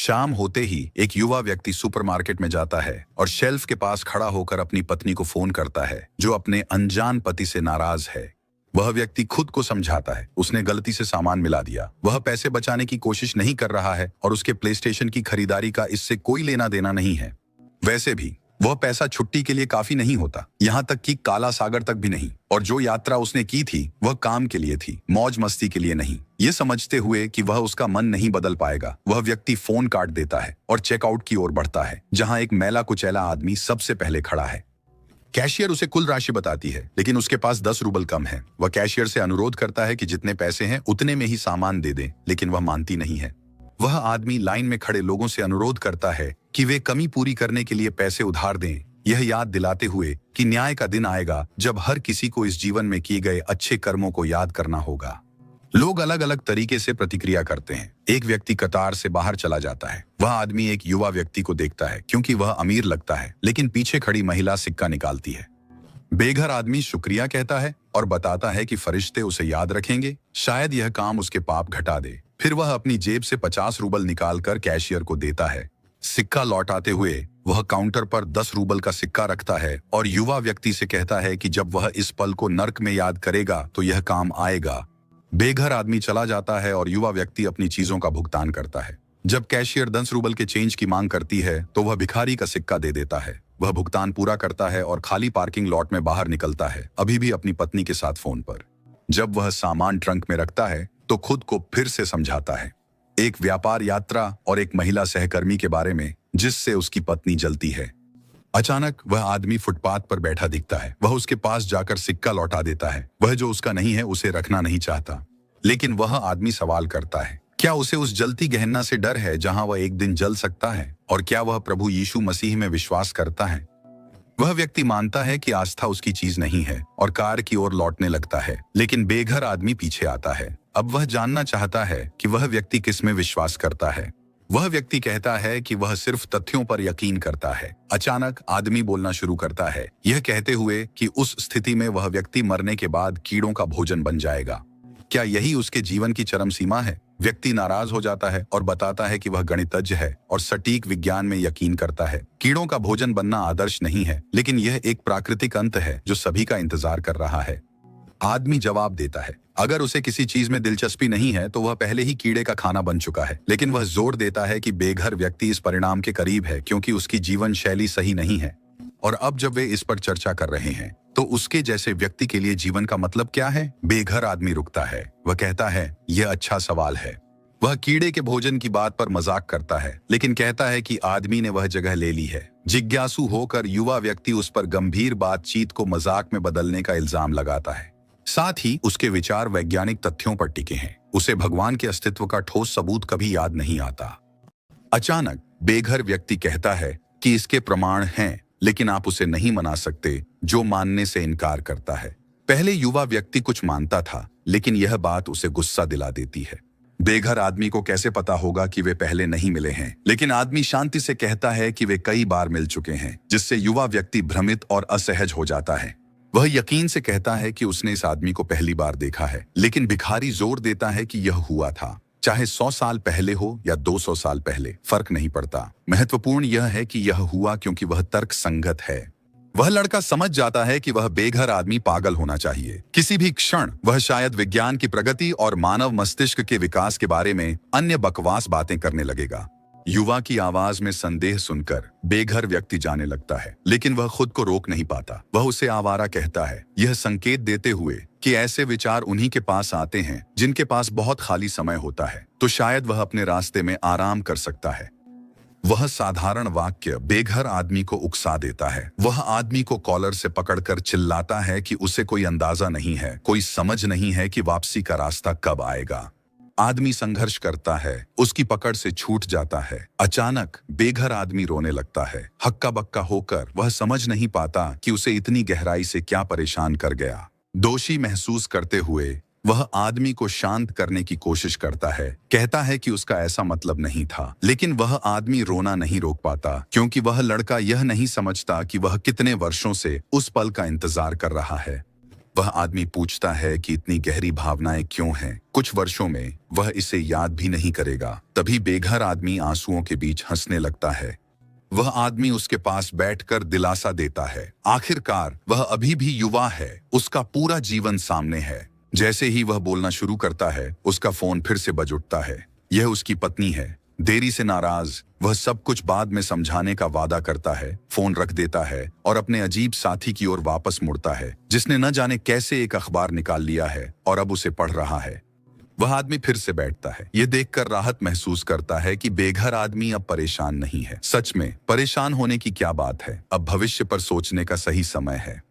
शाम होते ही एक युवा व्यक्ति सुपरमार्केट में जाता है और शेल्फ के पास खड़ा होकर अपनी पत्नी को फोन करता है, जो अपने अनजान पति से नाराज है। वह व्यक्ति खुद को समझाता है, उसने गलती से सामान मिला दिया। वह पैसे बचाने की कोशिश नहीं कर रहा है और उसके प्लेस्टेशन की खरीदारी का इससे कोई लेना देना नहीं है। वैसे भी वह पैसा छुट्टी के लिए काफी नहीं होता, यहाँ तक कि काला सागर तक भी नहीं। और जो यात्रा उसने की थी वह काम के लिए थी, मौज मस्ती के लिए नहीं। ये समझते हुए कि वह उसका मन नहीं बदल पाएगा, वह व्यक्ति फोन काट देता है और चेकआउट की ओर बढ़ता है, जहां एक मैला कुचैला आदमी सबसे पहले खड़ा है। कैशियर उसे कुल राशि बताती है, लेकिन उसके पास 10 रूबल कम है। वह कैशियर से अनुरोध करता है कि जितने पैसे हैं उतने में ही सामान दे दें, लेकिन वह मानती नहीं है। वह आदमी लाइन में खड़े लोगों से अनुरोध करता है कि वे कमी पूरी करने के लिए पैसे उधार दें, यह याद दिलाते हुए कि न्याय का दिन आएगा जब हर किसी को इस जीवन में किए गए अच्छे कर्मों को याद करना होगा। लोग अलग अलग तरीके से प्रतिक्रिया करते हैं। एक व्यक्ति कतार से बाहर चला जाता है। वह आदमी एक युवा व्यक्ति को देखता है क्योंकि वह अमीर लगता है, लेकिन पीछे खड़ी महिला सिक्का निकालती है। बेघर आदमी शुक्रिया कहता है और बताता है कि फरिश्ते उसे याद रखेंगे, शायद यह काम उसके पाप घटा दे। फिर वह अपनी जेब से 50 रूबल निकालकर कैशियर को देता है। सिक्का लौटाते हुए वह काउंटर पर 10 रूबल का सिक्का रखता है और युवा व्यक्ति से कहता है कि जब वह इस पल को नर्क में याद करेगा तो यह काम आएगा। बेघर आदमी चला जाता है और युवा व्यक्ति अपनी चीजों का भुगतान करता है। जब कैशियर 10 रूबल के चेंज की मांग करती है तो वह भिखारी का सिक्का दे देता है। वह भुगतान पूरा करता है और खाली पार्किंग लॉट में बाहर निकलता है, अभी भी अपनी पत्नी के साथ फोन पर। जब वह सामान ट्रंक में रखता है तो खुद को फिर से समझाता है, एक व्यापार यात्रा और एक महिला सहकर्मी के बारे में जिससे उसकी पत्नी जलती है। अचानक वह आदमी फुटपाथ पर बैठा दिखता है। वह उसके पास जाकर सिक्का लौटा देता है। वह जो उसका नहीं है उसे रखना नहीं चाहता, लेकिन वह आदमी सवाल करता है, क्या उसे उस जलती गहना से डर है जहां वह एक दिन जल सकता है? और क्या वह प्रभु यीशु मसीह में विश्वास करता है? वह व्यक्ति मानता है कि आस्था उसकी चीज नहीं है और कार की ओर लौटने लगता है, लेकिन बेघर आदमी पीछे आता है। अब वह जानना चाहता है कि वह व्यक्ति किस में विश्वास करता है। वह व्यक्ति कहता है कि वह सिर्फ तथ्यों पर यकीन करता है। अचानक आदमी बोलना शुरू करता है, यह कहते हुए कि उस स्थिति में वह व्यक्ति मरने के बाद कीड़ों का भोजन बन जाएगा। क्या यही उसके जीवन की चरम सीमा है? व्यक्ति नाराज हो जाता है और बताता है कि वह गणितज्ञ है और सटीक विज्ञान में यकीन करता है। कीड़ों का भोजन बनना आदर्श नहीं है, लेकिन यह एक प्राकृतिक अंत है जो सभी का इंतजार कर रहा है। आदमी जवाब देता है, अगर उसे किसी चीज में दिलचस्पी नहीं है तो वह पहले ही कीड़े का खाना बन चुका है। लेकिन वह जोर देता है कि बेघर व्यक्ति इस परिणाम के करीब है क्योंकि उसकी जीवन शैली सही नहीं है। और अब जब वे इस पर चर्चा कर रहे हैं तो उसके जैसे व्यक्ति के लिए जीवन का मतलब क्या है? बेघर आदमी रुकता है। वह कहता है, यह अच्छा सवाल है। वह कीड़े के भोजन की बात पर मजाक करता है, लेकिन कहता है कि आदमी ने वह जगह ले ली है। जिज्ञासु होकर युवा व्यक्ति उस पर गंभीर बातचीत को मजाक में बदलने का इल्जाम लगाता है। साथ ही उसके विचार वैज्ञानिक तथ्यों पर टिके हैं। उसे भगवान के अस्तित्व का ठोस सबूत कभी याद नहीं आता। अचानक बेघर व्यक्ति कहता है कि इसके प्रमाण हैं, लेकिन आप उसे नहीं मना सकते जो मानने से इनकार करता है। पहले युवा व्यक्ति कुछ मानता था, लेकिन यह बात उसे गुस्सा दिला देती है। बेघर आदमी को कैसे पता होगा कि वे पहले नहीं मिले हैं? लेकिन आदमी शांति से कहता है कि वे कई बार मिल चुके हैं, जिससे युवा व्यक्ति भ्रमित और असहज हो जाता है। वह यकीन से कहता है कि उसने इस आदमी को पहली बार देखा है, लेकिन भिखारी जोर देता है कि यह हुआ था। चाहे 100 साल पहले हो या 200 साल पहले, फर्क नहीं पड़ता। महत्वपूर्ण यह है कि यह हुआ क्योंकि वह तर्क संगत है। वह लड़का समझ जाता है कि वह बेघर आदमी पागल होना चाहिए। किसी भी क्षण वह शायद विज्ञान की प्रगति और मानव मस्तिष्क के विकास के बारे में अन्य बकवास बातें करने लगेगा। युवा की आवाज में संदेह सुनकर बेघर व्यक्ति जाने लगता है, लेकिन वह खुद को रोक नहीं पाता। वह उसे आवारा कहता है, यह संकेत देते हुए कि ऐसे विचार उन्हीं के पास आते हैं जिनके पास बहुत खाली समय होता है, तो शायद वह अपने रास्ते में आराम कर सकता है। वह साधारण वाक्य बेघर आदमी को उकसा देता है। वह आदमी को कॉलर से पकड़कर चिल्लाता है कि उसे कोई अंदाजा नहीं है, कोई समझ नहीं है कि वापसी का रास्ता कब आएगा। आदमी संघर्ष करता है, उसकी पकड़ से छूट जाता है। अचानक बेघर आदमी रोने लगता है। हक्का बक्का होकर वह समझ नहीं पाता कि उसे इतनी गहराई से क्या परेशान कर गया। दोषी महसूस करते हुए वह आदमी को शांत करने की कोशिश करता है, कहता है कि उसका ऐसा मतलब नहीं था। लेकिन वह आदमी रोना नहीं रोक पाता क्योंकि वह लड़का यह नहीं समझता कि वह कितने वर्षों से उस पल का इंतजार कर रहा है। वह आदमी पूछता है कि इतनी गहरी भावनाएं क्यों हैं? कुछ वर्षों में वह इसे याद भी नहीं करेगा। तभी बेघर आदमी आंसुओं के बीच हंसने लगता है। वह आदमी उसके पास बैठकर दिलासा देता है। आखिरकार वह अभी भी युवा है, उसका पूरा जीवन सामने है। जैसे ही वह बोलना शुरू करता है, उसका फोन फिर से बज उठता है। यह उसकी पत्नी है। देरी से नाराज वह सब कुछ बाद में समझाने का वादा करता है, फोन रख देता है और अपने अजीब साथी की ओर वापस मुड़ता है, जिसने न जाने कैसे एक अखबार निकाल लिया है और अब उसे पढ़ रहा है। वह आदमी फिर से बैठता है। यह देखकर राहत महसूस करता है कि बेघर आदमी अब परेशान नहीं है। सच में परेशान होने की क्या बात है? अब भविष्य पर सोचने का सही समय है।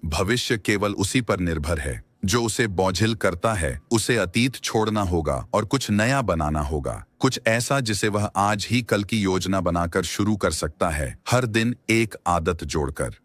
भविष्य केवल उसी पर निर्भर है जो उसे बोझिल करता है। उसे अतीत छोड़ना होगा और कुछ नया बनाना होगा, कुछ ऐसा जिसे वह आज ही कल की योजना बनाकर शुरू कर सकता है, हर दिन एक आदत जोड़कर।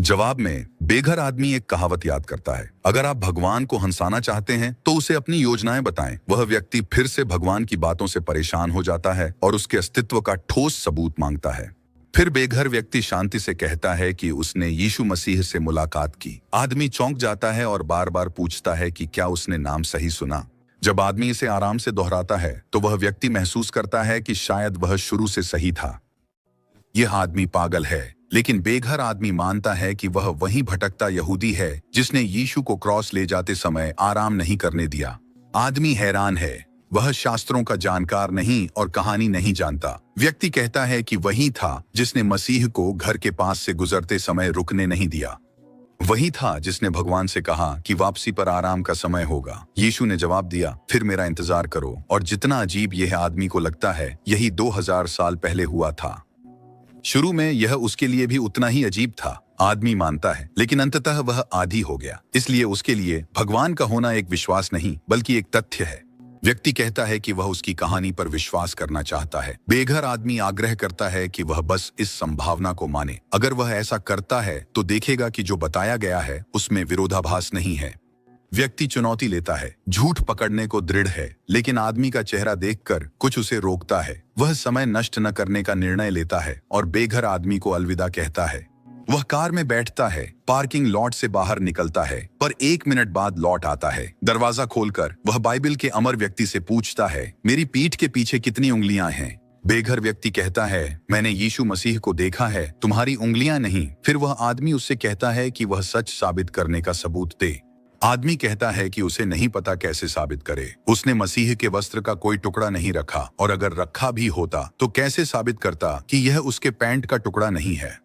जवाब में बेघर आदमी एक कहावत याद करता है, अगर आप भगवान को हंसाना चाहते हैं तो उसे अपनी योजनाएं बताएं। वह व्यक्ति फिर से भगवान की बातों से परेशान हो जाता है और उसके अस्तित्व का ठोस सबूत मांगता है। फिर बेघर व्यक्ति शांति से कहता है कि उसने यीशु मसीह से मुलाकात की। आदमी चौंक जाता है और बार बार पूछता है कि क्या उसने नाम सही सुना। जब आदमी इसे आराम से दोहराता है तो वह व्यक्ति महसूस करता है कि शायद वह शुरू से सही था। यह आदमी पागल है, लेकिन बेघर आदमी मानता है कि वह वही भटकता यहूदी है जिसने यीशु को क्रॉस ले जाते समय आराम नहीं करने दिया। आदमी हैरान है, वह शास्त्रों का जानकार नहीं और कहानी नहीं जानता। व्यक्ति कहता है कि वही था जिसने मसीह को घर के पास से गुजरते समय रुकने नहीं दिया। वही था जिसने भगवान से कहा कि वापसी पर आराम का समय होगा। यीशु ने जवाब दिया, फिर मेरा इंतजार करो। और जितना अजीब यह आदमी को लगता है, यही 2000 साल पहले हुआ था। शुरू में यह उसके लिए भी उतना ही अजीब था, आदमी मानता है, लेकिन अंततः वह आदी हो गया। इसलिए उसके लिए भगवान का होना एक विश्वास नहीं बल्कि एक तथ्य है। व्यक्ति कहता है कि वह उसकी कहानी पर विश्वास करना चाहता है। बेघर आदमी आग्रह करता है कि वह बस इस संभावना को माने। अगर वह ऐसा करता है तो देखेगा कि जो बताया गया है उसमें विरोधाभास नहीं है। व्यक्ति चुनौती लेता है, झूठ पकड़ने को दृढ़ है, लेकिन आदमी का चेहरा देखकर कुछ उसे रोकता है। वह समय नष्ट न करने का निर्णय लेता है और बेघर आदमी को अलविदा कहता है। वह कार में बैठता है, पार्किंग लॉट से बाहर निकलता है, पर 1 मिनट बाद लौट आता है। दरवाजा खोलकर वह बाइबल के अमर व्यक्ति से पूछता है, मेरी पीठ के पीछे कितनी उंगलियां हैं? बेघर व्यक्ति कहता है, मैंने यीशु मसीह को देखा है, तुम्हारी उंगलियां नहीं। फिर वह आदमी उससे कहता है कि वह सच साबित करने का सबूत दे। आदमी कहता है कि उसे नहीं पता कैसे साबित करे। उसने मसीह के वस्त्र का कोई टुकड़ा नहीं रखा, और अगर रखा भी होता तो कैसे साबित करता कि यह उसके पैंट का टुकड़ा नहीं है।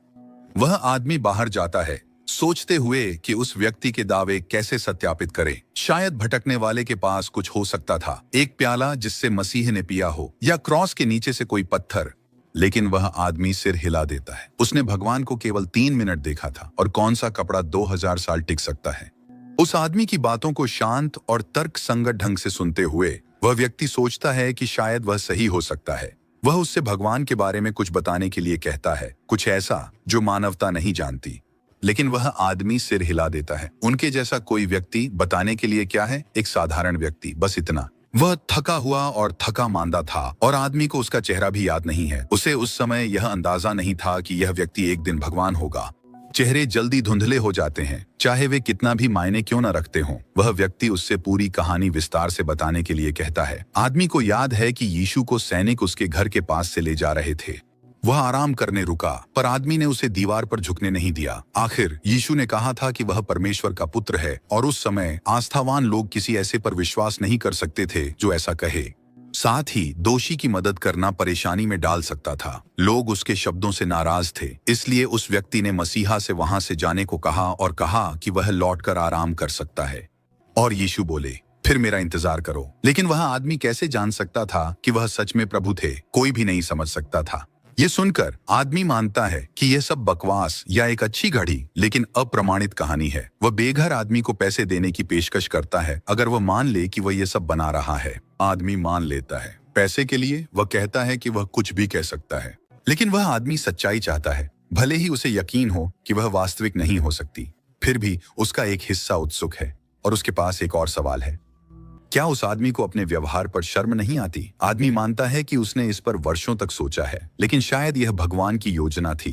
वह आदमी बाहर जाता है, सोचते हुए कि उस व्यक्ति के दावे कैसे सत्यापित करे। शायद भटकने वाले के पास कुछ हो सकता था, एक प्याला जिससे मसीह ने पिया हो, या क्रॉस के नीचे से कोई पत्थर। लेकिन वह आदमी सिर हिला देता है। उसने भगवान को केवल 3 मिनट देखा था, और कौन सा कपड़ा 2000 साल टिक सकता है। उस आदमी की बातों को शांत और तर्क संगत ढंग से सुनते हुए वह व्यक्ति सोचता है कि शायद वह सही हो सकता है। वह उससे भगवान के बारे में कुछ बताने के लिए कहता है, कुछ ऐसा जो मानवता नहीं जानती। लेकिन वह आदमी सिर हिला देता है। उनके जैसा कोई व्यक्ति बताने के लिए क्या है? एक साधारण व्यक्ति, बस इतना। वह थका हुआ और थका मांदा था, और आदमी को उसका चेहरा भी याद नहीं है। उसे उस समय यह अंदाजा नहीं था कि यह व्यक्ति एक दिन भगवान होगा। चेहरे जल्दी धुंधले हो जाते हैं, चाहे वे कितना भी मायने क्यों न रखते हों। वह व्यक्ति उससे पूरी कहानी विस्तार से बताने के लिए कहता है। आदमी को याद है कि यीशु को सैनिक उसके घर के पास से ले जा रहे थे। वह आराम करने रुका, पर आदमी ने उसे दीवार पर झुकने नहीं दिया। आखिर यीशु ने कहा था कि वह परमेश्वर का पुत्र है, और उस समय आस्थावान लोग किसी ऐसे पर विश्वास नहीं कर सकते थे जो ऐसा कहे। साथ ही दोषी की मदद करना परेशानी में डाल सकता था। लोग उसके शब्दों से नाराज थे, इसलिए उस व्यक्ति ने मसीहा से वहां से जाने को कहा और कहा कि वह लौटकर आराम कर सकता है। और यीशु बोले, फिर मेरा इंतजार करो। लेकिन वह आदमी कैसे जान सकता था कि वह सच में प्रभु थे? कोई भी नहीं समझ सकता था। ये सुनकर आदमी मानता है कि यह सब बकवास या एक अच्छी घड़ी लेकिन अप्रमाणित कहानी है। वह बेघर आदमी को पैसे देने की पेशकश करता है अगर वह मान ले कि वह ये सब बना रहा है। आदमी मान लेता है। पैसे के लिए वह कहता है कि वह कुछ भी कह सकता है। लेकिन वह आदमी सच्चाई चाहता है, भले ही उसे यकीन हो कि वह वास्तविक नहीं हो सकती। फिर भी उसका एक हिस्सा उत्सुक है, और उसके पास एक और सवाल है, क्या उस आदमी को अपने व्यवहार पर शर्म नहीं आती? आदमी मानता है कि उसने इस पर वर्षों तक सोचा है, लेकिन शायद यह भगवान की योजना थी।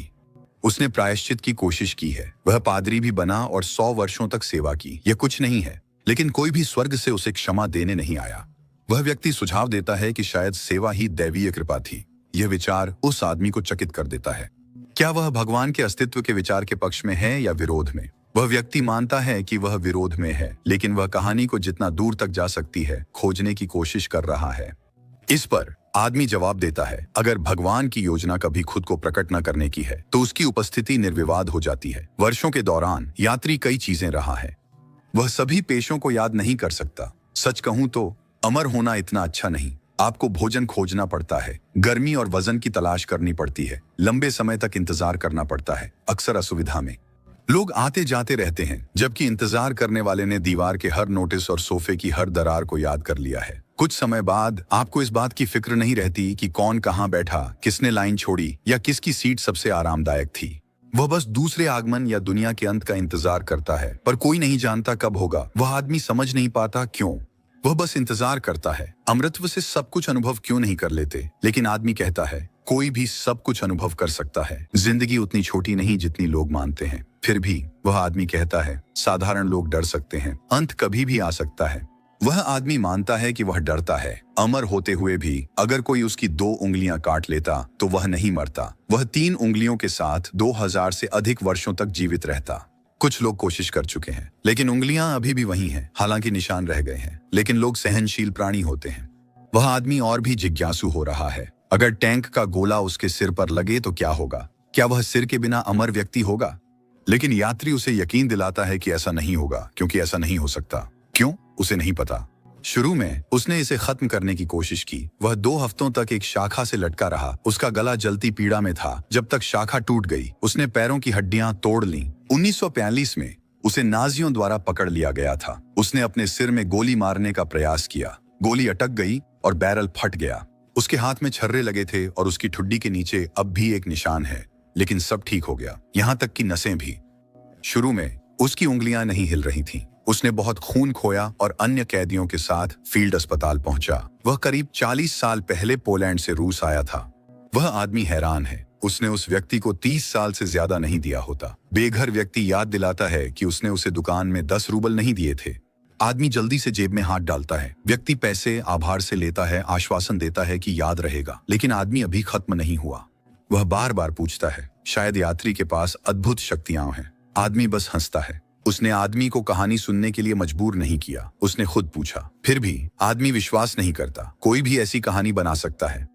उसने प्रायश्चित की कोशिश की है, वह पादरी भी बना और 100 वर्षों तक सेवा की। यह कुछ नहीं है, लेकिन कोई भी स्वर्ग से उसे क्षमा देने नहीं आया। वह व्यक्ति सुझाव देता है कि शायद सेवा ही दैवीय कृपा थी। यह विचार उस आदमी को चकित कर देता है। क्या वह भगवान के अस्तित्व के विचार के पक्ष में है या विरोध में? वह व्यक्ति मानता है कि वह विरोध में है, लेकिन वह कहानी को जितना दूर तक जा सकती है खोजने की कोशिश कर रहा है। इस पर आदमी जवाब देता है, अगर भगवान की योजना कभी खुद को प्रकट न करने की है तो उसकी उपस्थिति निर्विवाद हो जाती है। वर्षों के दौरान यात्री कई चीजें रहा है, वह सभी पेशों को याद नहीं कर सकता। सच कहूं तो अमर होना इतना अच्छा नहीं। आपको भोजन खोजना पड़ता है, गर्मी और वजन की तलाश करनी पड़ती है, लंबे समय तक इंतजार करना पड़ता है, अक्सर असुविधा में। लोग आते जाते रहते हैं, जबकि इंतजार करने वाले ने दीवार के हर नोटिस और सोफे की हर दरार को याद कर लिया है। कुछ समय बाद आपको इस बात की फिक्र नहीं रहती कि कौन कहाँ बैठा, किसने लाइन छोड़ी या किसकी सीट सबसे आरामदायक थी। वह बस दूसरे आगमन या दुनिया के अंत का इंतजार करता है, पर कोई नहीं जानता कब होगा। वह आदमी समझ नहीं पाता क्यों, वह बस इंतजार करता है। अमृतत्व से सब कुछ अनुभव क्यों नहीं कर लेते? लेकिन आदमी कहता है, कोई भी सब कुछ अनुभव कर सकता है। जिंदगी उतनी छोटी नहीं जितनी लोग मानते हैं। फिर भी वह आदमी कहता है, साधारण लोग डर सकते हैं, अंत कभी भी आ सकता है। वह आदमी मानता है कि वह डरता है। अमर होते हुए भी अगर कोई उसकी 2 उंगलियां काट लेता तो वह नहीं मरता। वह 3 उंगलियों के साथ 2000 से अधिक वर्षों तक जीवित रहता। कुछ लोग कोशिश कर चुके हैं, लेकिन उंगलियां अभी भी वही हैं, हालांकि निशान रह गए हैं। लेकिन लोग सहनशील प्राणी होते हैं। वह आदमी और भी जिज्ञासु हो रहा है। अगर टैंक का गोला उसके सिर पर लगे तो क्या होगा? क्या वह सिर के बिना अमर व्यक्ति होगा? लेकिन यात्री उसे यकीन दिलाता है कि ऐसा नहीं होगा, क्योंकि ऐसा नहीं हो सकता। क्यों? उसे नहीं पता। शुरू में उसने इसे खत्म करने की कोशिश की। वह 2 हफ्तों तक एक शाखा से लटका रहा। उसका गला जलती पीड़ा में था जब तक शाखा टूट गई। उसने पैरों की हड्डियां तोड़ लीं। 1942 में उसे नाजियों द्वारा पकड़ लिया गया था। उसने अपने सिर में गोली मारने का प्रयास किया। गोली अटक गई और बैरल फट गया। उसके हाथ में छर्रे लगे थे और उसकी ठुड्डी के नीचे अब भी एक निशान है, लेकिन सब ठीक हो गया, यहाँ तक कि नसें भी। शुरू में उसकी उंगलियां नहीं हिल रही थीं। उसने बहुत खून खोया और अन्य कैदियों के साथ फील्ड अस्पताल पहुंचा। वह करीब 40 साल पहले पोलैंड से रूस आया था। वह आदमी हैरान है। उसने उस व्यक्ति को 30 साल से ज्यादा नहीं दिया होता। बेघर व्यक्ति याद दिलाता है कि उसने उसे दुकान में 10 रूबल नहीं दिए थे। आदमी जल्दी से जेब में हाथ डालता है। व्यक्ति पैसे आभार से लेता है, आश्वासन देता है कि याद रहेगा, लेकिन आदमी अभी खत्म नहीं हुआ। वह बार बार पूछता है, शायद यात्री के पास अद्भुत शक्तियां हैं। आदमी बस हंसता है। उसने आदमी को कहानी सुनने के लिए मजबूर नहीं किया, उसने खुद पूछा। फिर भी आदमी विश्वास नहीं करता। कोई भी ऐसी कहानी बना सकता है।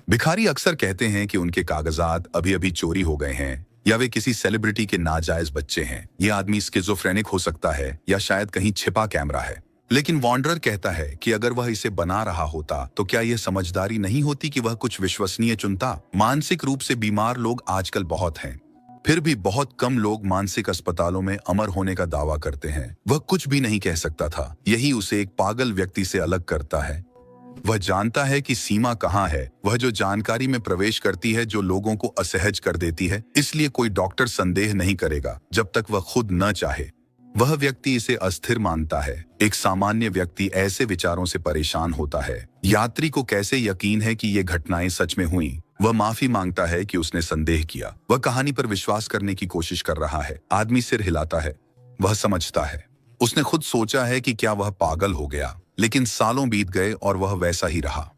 भिखारी अक्सर कहते हैं कि उनके कागजात अभी अभी चोरी हो गए हैं या वे किसी सेलिब्रिटी के नाजायज बच्चे हैं। यह आदमी स्किज़ोफ्रेनिक हो सकता है या शायद कहीं छिपा कैमरा है। लेकिन वॉन्डरर कहता है कि अगर वह इसे बना रहा होता तो क्या यह समझदारी नहीं होती कि वह कुछ विश्वसनीय चुनता? मानसिक रूप से बीमार लोग आजकल बहुत हैं। फिर भी बहुत कम लोग मानसिक अस्पतालों में अमर होने का दावा करते हैं। वह कुछ भी नहीं कह सकता था। यही उसे एक पागल व्यक्ति से अलग करता है। वह जानता है कि सीमा कहाँ है। वह जो जानकारी में प्रवेश करती है जो लोगों को असहज कर देती है। इसलिए कोई डॉक्टर संदेह नहीं करेगा जब तक वह खुद न चाहे। वह व्यक्ति इसे अस्थिर मानता है। एक सामान्य व्यक्ति ऐसे विचारों से परेशान होता है। यात्री को कैसे यकीन है कि ये घटनाएं सच में हुई? वह माफी मांगता है कि उसने संदेह किया। वह कहानी पर विश्वास करने की कोशिश कर रहा है। आदमी सिर हिलाता है। वह समझता है। उसने खुद सोचा है कि क्या वह पागल हो गया, लेकिन सालों बीत गए और वह वैसा ही रहा।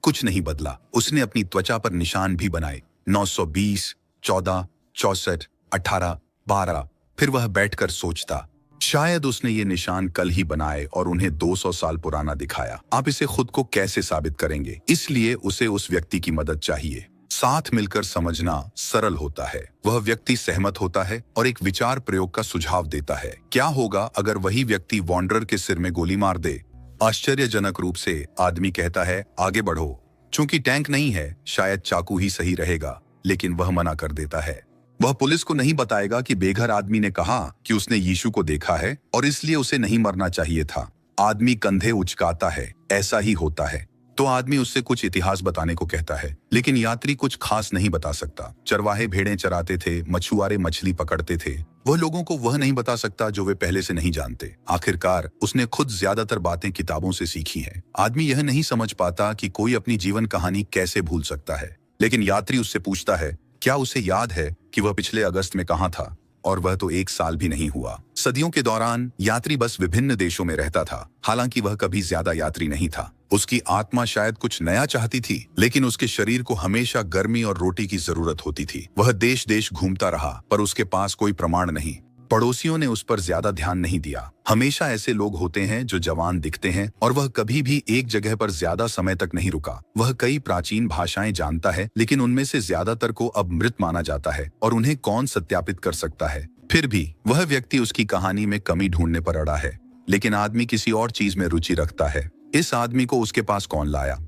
कुछ नहीं बदला। उसने अपनी त्वचा पर निशान भी बनाए। 920, 14, 64, 18, 12। फिर वह बैठकर सोचता, शायद उसने ये निशान कल ही बनाए और उन्हें 200 साल पुराना दिखाया। आप इसे खुद को कैसे साबित करेंगे? इसलिए उसे उस व्यक्ति की मदद चाहिए। साथ मिलकर समझना सरल होता है। वह व्यक्ति सहमत होता है और एक विचार प्रयोग का सुझाव देता है। क्या होगा अगर वही व्यक्ति वॉन्डरर के सिर में गोली मार दे? आश्चर्यजनक रूप से आदमी कहता है, आगे बढ़ो। चूंकि टैंक नहीं है, शायद चाकू ही सही रहेगा। लेकिन वह मना कर देता है। वह पुलिस को नहीं बताएगा कि बेघर आदमी ने कहा कि उसने यीशु को देखा है और इसलिए उसे नहीं मरना चाहिए था। आदमी कंधे उचकाता है, ऐसा ही होता है। तो आदमी उससे कुछ इतिहास बताने को कहता है, लेकिन यात्री कुछ खास नहीं बता सकता। चरवाहे भेड़ें चराते थे, मछुआरे मछली पकड़ते थे। वह लोगों को वह नहीं बता सकता जो वे पहले से नहीं जानते। आखिरकार उसने खुद ज्यादातर बातें किताबों से सीखी हैं। आदमी यह नहीं समझ पाता कि कोई अपनी जीवन कहानी कैसे भूल सकता है। लेकिन यात्री उससे पूछता है, क्या उसे याद है कि वह पिछले अगस्त में कहाँ था, और वह तो 1 साल भी नहीं हुआ। सदियों के दौरान यात्री बस विभिन्न देशों में रहता था। हालांकि वह कभी ज्यादा यात्री नहीं था। उसकी आत्मा शायद कुछ नया चाहती थी, लेकिन उसके शरीर को हमेशा गर्मी और रोटी की जरूरत होती थी। वह देश देश घूमता रहा, पर उसके पास कोई प्रमाण नहीं। पड़ोसियों ने उस पर ज्यादा ध्यान नहीं दिया। हमेशा ऐसे लोग होते हैं जो जवान दिखते हैं, और वह कभी भी एक जगह पर ज्यादा समय तक नहीं रुका। वह कई प्राचीन भाषाएं जानता है, लेकिन उनमें से ज्यादातर को अब मृत माना जाता है, और उन्हें कौन सत्यापित कर सकता है। फिर भी वह व्यक्ति उसकी कहानी में कमी ढूंढने पर अड़ा है। लेकिन आदमी किसी और चीज में रुचि रखता है। इस आदमी को उसके पास कौन लाया?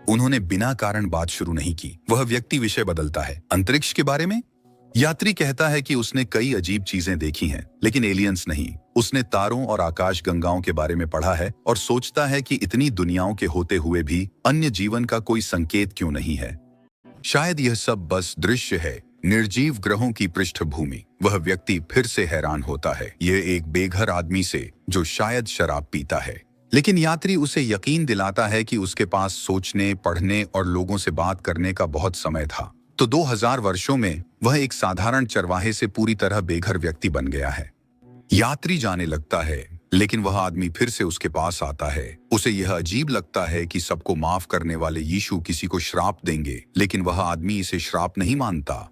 उन्होंने बिना कारण बात शुरू नहीं की। वह व्यक्ति विषय बदलता है। अंतरिक्ष के बारे में यात्री कहता है कि उसने कई अजीब चीजें देखी हैं, लेकिन एलियंस नहीं। उसने तारों और आकाश गंगाओं के बारे में पढ़ा है और सोचता है कि इतनी दुनियाओं के होते हुए भी अन्य जीवन का कोई संकेत क्यों नहीं है। शायद यह सब बस दृश्य है, निर्जीव ग्रहों की पृष्ठभूमि। वह व्यक्ति फिर से हैरान होता है, यह एक बेघर आदमी से जो शायद शराब पीता है। लेकिन यात्री उसे यकीन दिलाता है कि उसके पास सोचने, पढ़ने और लोगों से बात करने का बहुत समय था। तो 2000 वर्षों में वह एक साधारण चरवाहे से पूरी तरह बेघर व्यक्ति बन गया है। यात्री जाने लगता है, लेकिन वह आदमी फिर से उसके पास आता है। उसे यह अजीब लगता है कि सबको माफ करने वाले यीशु किसी को श्राप देंगे, लेकिन वह आदमी इसे श्राप नहीं मानता।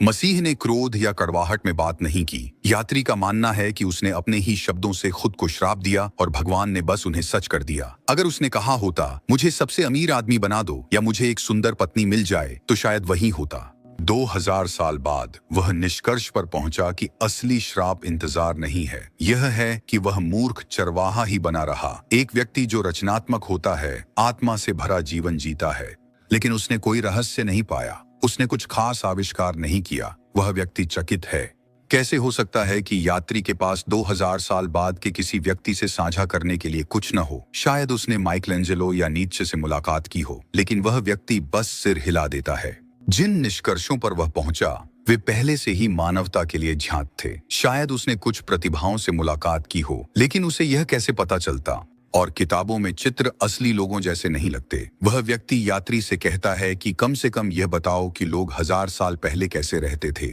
मसीह ने क्रोध या कड़वाहट में बात नहीं की। यात्री का मानना है कि उसने अपने ही शब्दों से खुद को श्राप दिया और भगवान ने बस उन्हें सच कर दिया। अगर उसने कहा होता, मुझे सबसे अमीर आदमी बना दो या मुझे एक सुंदर पत्नी मिल जाए, तो शायद वही होता। 2000 साल बाद वह निष्कर्ष पर पहुंचा कि असली श्राप इंतजार नहीं है, यह है कि वह मूर्ख चरवाहा ही बना रहा। एक व्यक्ति जो रचनात्मक होता है, आत्मा से भरा जीवन जीता है, लेकिन उसने कोई रहस्य नहीं पाया। उसने कुछ खास आविष्कार नहीं किया। वह व्यक्ति चकित है। कैसे हो सकता है कि यात्री के पास 2000 साल बाद के किसी व्यक्ति से साझा करने के लिए कुछ न हो? शायद उसने माइकलैंजेलो या नीत्शे से मुलाकात की हो, लेकिन वह व्यक्ति बस सिर हिला देता है। जिन निष्कर्षों पर वह पहुंचा, वे पहले से ही मानवता के लिए ज्ञात थे। शायद उसने कुछ प्रतिभाओं से मुलाकात की हो, लेकिन उसे यह कैसे पता चलता? और किताबों में चित्र असली लोगों जैसे नहीं लगते। वह व्यक्ति यात्री से कहता है कि कम से कम यह बताओ कि लोग 1000 साल पहले कैसे रहते थे,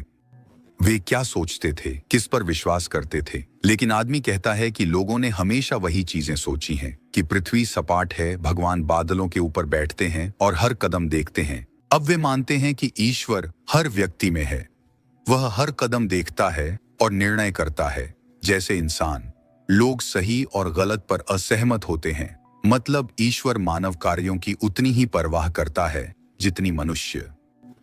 वे क्या सोचते थे, किस पर विश्वास करते थे। लेकिन आदमी कहता है कि लोगों ने हमेशा वही चीजें सोची हैं कि पृथ्वी सपाट है, भगवान बादलों के ऊपर बैठते हैं और हर कदम देखते हैं। अब वे मानते हैं कि ईश्वर हर व्यक्ति में है। वह हर कदम देखता है और निर्णय करता है, जैसे इंसान। लोग सही और गलत पर असहमत होते हैं। मतलब ईश्वर मानव कार्यों की उतनी ही परवाह करता है जितनी मनुष्य।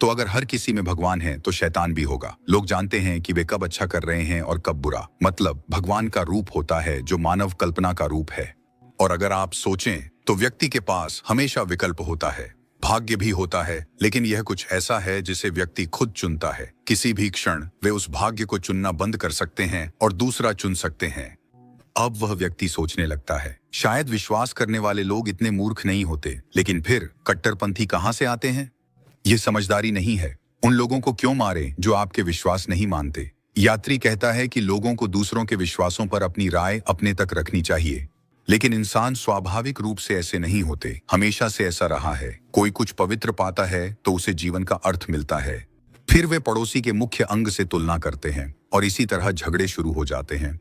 तो अगर हर किसी में भगवान है तो शैतान भी होगा। लोग जानते हैं कि वे कब अच्छा कर रहे हैं और कब बुरा। मतलब भगवान का रूप होता है जो मानव कल्पना का रूप है। और अगर आप सोचें तो व्यक्ति के पास हमेशा विकल्प होता है, भाग्य भी होता है, लेकिन यह कुछ ऐसा है जिसे व्यक्ति खुद चुनता है। किसी भी क्षण वे उस भाग्य को चुनना बंद कर सकते हैं और दूसरा चुन सकते हैं। अब वह व्यक्ति सोचने लगता है, शायद विश्वास करने वाले लोग इतने मूर्ख नहीं होते, लेकिन फिर कट्टरपंथी कहां से आते हैं? यह समझदारी नहीं है। उन लोगों को क्यों मारें जो आपके विश्वास नहीं मानते? यात्री कहता है कि लोगों को दूसरों के विश्वासों पर अपनी राय अपने तक रखनी चाहिए, लेकिन इंसान स्वाभाविक रूप से ऐसे नहीं होते। हमेशा से ऐसा रहा है। कोई कुछ पवित्र पाता है तो उसे जीवन का अर्थ मिलता है। फिर वे पड़ोसी के मुख्य अंग से तुलना करते हैं और इसी तरह झगड़े शुरू हो जाते हैं।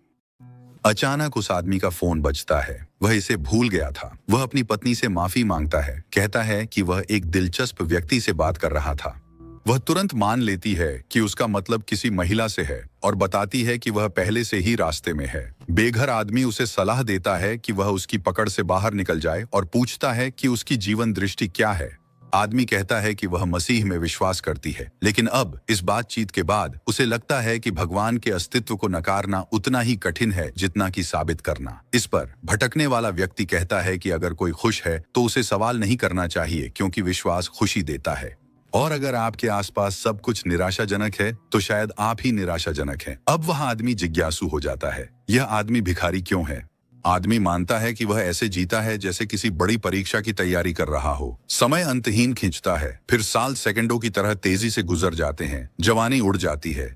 अचानक उस आदमी का फोन बजता है। वह इसे भूल गया था। वह अपनी पत्नी से माफी मांगता है, कहता है कि वह एक दिलचस्प व्यक्ति से बात कर रहा था। वह तुरंत मान लेती है कि उसका मतलब किसी महिला से है और बताती है कि वह पहले से ही रास्ते में है। बेघर आदमी उसे सलाह देता है कि वह उसकी पकड़ से बाहर निकल जाए और पूछता है कि उसकी जीवन दृष्टि क्या है। आदमी कहता है कि वह मसीह में विश्वास करती है, लेकिन अब इस बातचीत के बाद उसे लगता है कि भगवान के अस्तित्व को नकारना उतना ही कठिन है जितना कि साबित करना। इस पर भटकने वाला व्यक्ति कहता है कि अगर कोई खुश है तो उसे सवाल नहीं करना चाहिए, क्योंकि विश्वास खुशी देता है। और अगर आपके आसपास सब कुछ निराशाजनक है तो शायद आप ही निराशाजनक हैं। अब वह आदमी जिज्ञासु हो जाता है, यह आदमी भिखारी क्यों है? आदमी मानता है कि वह ऐसे जीता है जैसे किसी बड़ी परीक्षा की तैयारी कर रहा हो। समय अंतहीन खींचता है, फिर साल सेकंडों की तरह तेजी से गुजर जाते हैं। जवानी उड़ जाती है,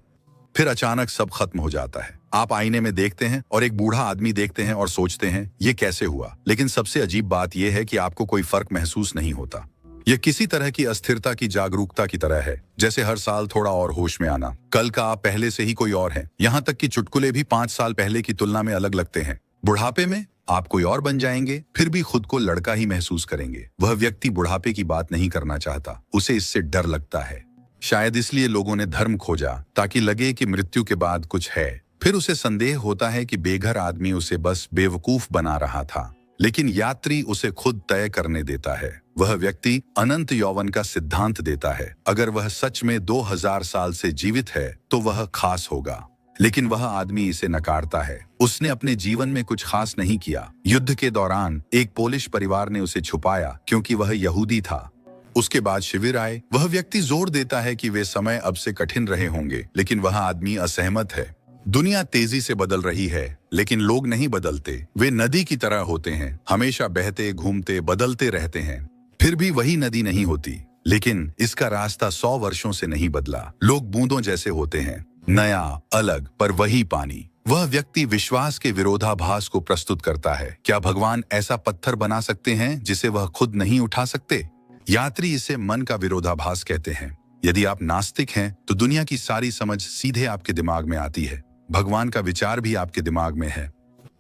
फिर अचानक सब खत्म हो जाता है। आप आईने में देखते हैं और एक बूढ़ा आदमी देखते हैं और सोचते हैं ये कैसे हुआ। लेकिन सबसे अजीब बात यह है कि आपको कोई फर्क महसूस नहीं होता। यह किसी तरह की अस्थिरता की जागरूकता की तरह है, जैसे हर साल थोड़ा और होश में आना। कल का आप पहले से ही कोई और है। यहाँ तक कि चुटकुले भी 5 साल पहले की तुलना में अलग लगते हैं। बुढ़ापे में आप कोई और बन जाएंगे, फिर भी खुद को लड़का ही महसूस करेंगे। वह व्यक्ति बुढ़ापे की बात नहीं करना चाहता, उसे इससे डर लगता है। शायद इसलिए लोगों ने धर्म खोजा, ताकि लगे कि मृत्यु के बाद कुछ है। फिर उसे संदेह होता है कि बेघर आदमी उसे बस बेवकूफ बना रहा था, लेकिन यात्री उसे खुद तय करने देता है। वह व्यक्ति अनंत यौवन का सिद्धांत देता है। अगर वह सच में 2000 साल से जीवित है तो वह खास होगा, लेकिन वह आदमी इसे नकारता है। उसने अपने जीवन में कुछ खास नहीं किया। युद्ध के दौरान एक पोलिश परिवार ने उसे छुपाया क्योंकि वह यहूदी था। उसके बाद शिविर आए। वह व्यक्ति जोर देता है कि वे समय अब से कठिन रहे होंगे, लेकिन वह आदमी असहमत है। दुनिया तेजी से बदल रही है, लेकिन लोग नहीं बदलते। वे नदी की तरह होते हैं, हमेशा बहते, घूमते, बदलते रहते हैं। फिर भी वही नदी नहीं होती, लेकिन इसका रास्ता 100 वर्षों से नहीं बदला। लोग बूंदों जैसे होते हैं, नया, अलग, पर वही पानी। वह व्यक्ति विश्वास के विरोधाभास को प्रस्तुत करता है। क्या भगवान ऐसा पत्थर बना सकते हैं जिसे वह खुद नहीं उठा सकते? यात्री इसे मन का विरोधाभास कहते हैं। यदि आप नास्तिक हैं तो दुनिया की सारी समझ सीधे आपके दिमाग में आती है। भगवान का विचार भी आपके दिमाग में है।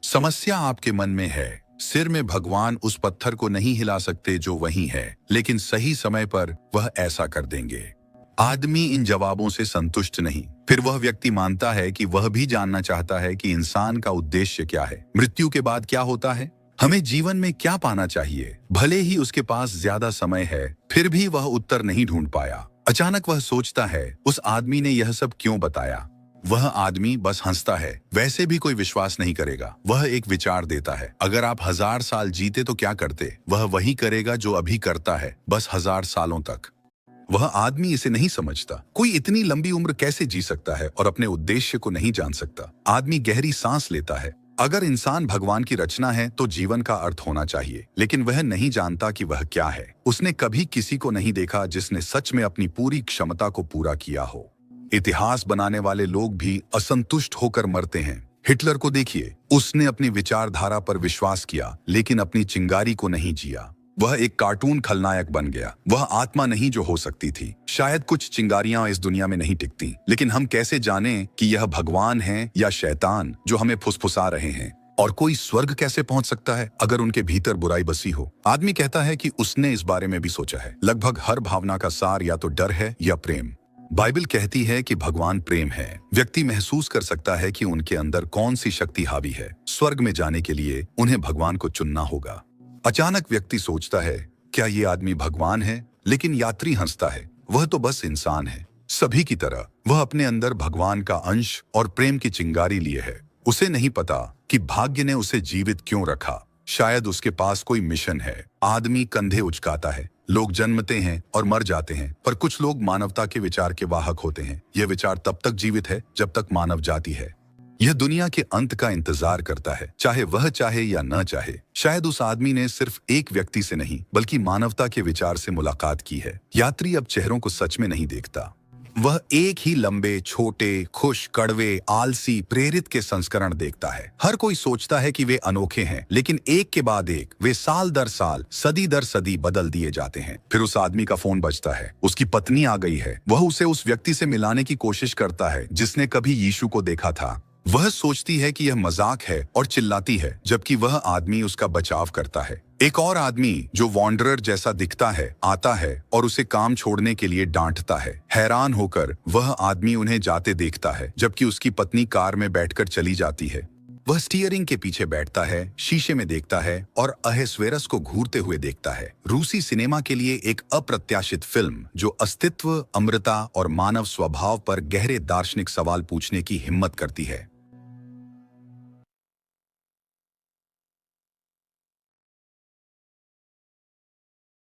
समस्या आपके मन में है। सिर में भगवान उस पत्थर को नहीं हिला सकते जो वहीं है, लेकिन सही समय पर वह ऐसा कर देंगे। आदमी इन जवाबों से संतुष्ट नहीं। फिर वह व्यक्ति मानता है कि वह भी जानना चाहता है कि इंसान का उद्देश्य क्या है, मृत्यु के बाद क्या होता है, हमें जीवन में क्या पाना चाहिए। भले ही उसके पास ज्यादा समय है, फिर भी वह उत्तर नहीं ढूंढ पाया। अचानक वह सोचता है, उस आदमी ने यह सब क्यों बताया? वह आदमी बस हंसता है। वैसे भी कोई विश्वास नहीं करेगा। वह एक विचार देता है, अगर आप 1000 साल जीते तो क्या करते? वह वही करेगा जो अभी करता है, बस 1000 सालों तक। वह आदमी इसे नहीं समझता। कोई इतनी लंबी उम्र कैसे जी सकता है और अपने उद्देश्य को नहीं जान सकता? आदमी गहरी सांस लेता है। अगर इंसान भगवान की रचना है तो जीवन का अर्थ होना चाहिए, लेकिन वह नहीं जानता कि वह क्या है। उसने कभी किसी को नहीं देखा जिसने सच में अपनी पूरी क्षमता को पूरा किया हो। इतिहास बनाने वाले लोग भी असंतुष्ट होकर मरते हैं। हिटलर को देखिए, उसने अपनी विचारधारा पर विश्वास किया, लेकिन अपनी चिंगारी को नहीं जिया। वह एक कार्टून खलनायक बन गया। वह आत्मा नहीं जो हो सकती थी। शायद कुछ चिंगारियां इस दुनिया में नहीं टिकती, लेकिन हम कैसे जानें कि यह भगवान है या शैतान जो हमें फुसफुसा रहे हैं? और कोई स्वर्ग कैसे पहुंच सकता है अगर उनके भीतर बुराई बसी हो? आदमी कहता है कि उसने इस बारे में भी सोचा है। लगभग हर भावना का सार या तो डर है या प्रेम। बाइबल कहती है कि भगवान प्रेम है। व्यक्ति महसूस कर सकता है कि उनके अंदर कौन सी शक्ति हावी है। स्वर्ग में जाने के लिए उन्हें भगवान को चुनना होगा। अचानक व्यक्ति सोचता है, क्या ये आदमी भगवान है? लेकिन यात्री हंसता है, वह तो बस इंसान है, सभी की तरह। वह अपने अंदर भगवान का अंश और प्रेम की चिंगारी लिए है। उसे नहीं पता कि भाग्य ने उसे जीवित क्यों रखा। शायद उसके पास कोई मिशन है। आदमी कंधे उचकाता है। लोग जन्मते हैं और मर जाते हैं, पर कुछ लोग मानवता के विचार के वाहक होते हैं। यह विचार तब तक जीवित है जब तक मानव जाति है। यह दुनिया के अंत का इंतजार करता है, चाहे वह चाहे या न चाहे। शायद उस आदमी ने सिर्फ एक व्यक्ति से नहीं, बल्कि मानवता के विचार से मुलाकात की है। यात्री अब चेहरों को सच में नहीं देखता। वह एक ही लंबे, छोटे, खुश, कड़वे, आलसी, प्रेरित के संस्करण देखता है। हर कोई सोचता है कि वे अनोखे हैं, लेकिन एक के बाद एक वे साल दर साल, सदी दर सदी बदल दिए जाते हैं। फिर उस आदमी का फोन बजता है। उसकी पत्नी आ गई है। वह उसे उस व्यक्ति से मिलाने की कोशिश करता है जिसने कभी यीशु को देखा था। वह सोचती है कि यह मजाक है और चिल्लाती है, जबकि वह आदमी उसका बचाव करता है। एक और आदमी जो वॉन्डरर जैसा दिखता है आता है और उसे काम छोड़ने के लिए डांटता है। हैरान होकर वह आदमी उन्हें जाते देखता है, जबकि उसकी पत्नी कार में बैठकर चली जाती है। वह स्टीयरिंग के पीछे बैठता है, शीशे में देखता है और अहेस्वेरस को घूरते हुए देखता है। रूसी सिनेमा के लिए एक अप्रत्याशित फिल्म जो अस्तित्व, अमृता और मानव स्वभाव पर गहरे दार्शनिक सवाल पूछने की हिम्मत करती है।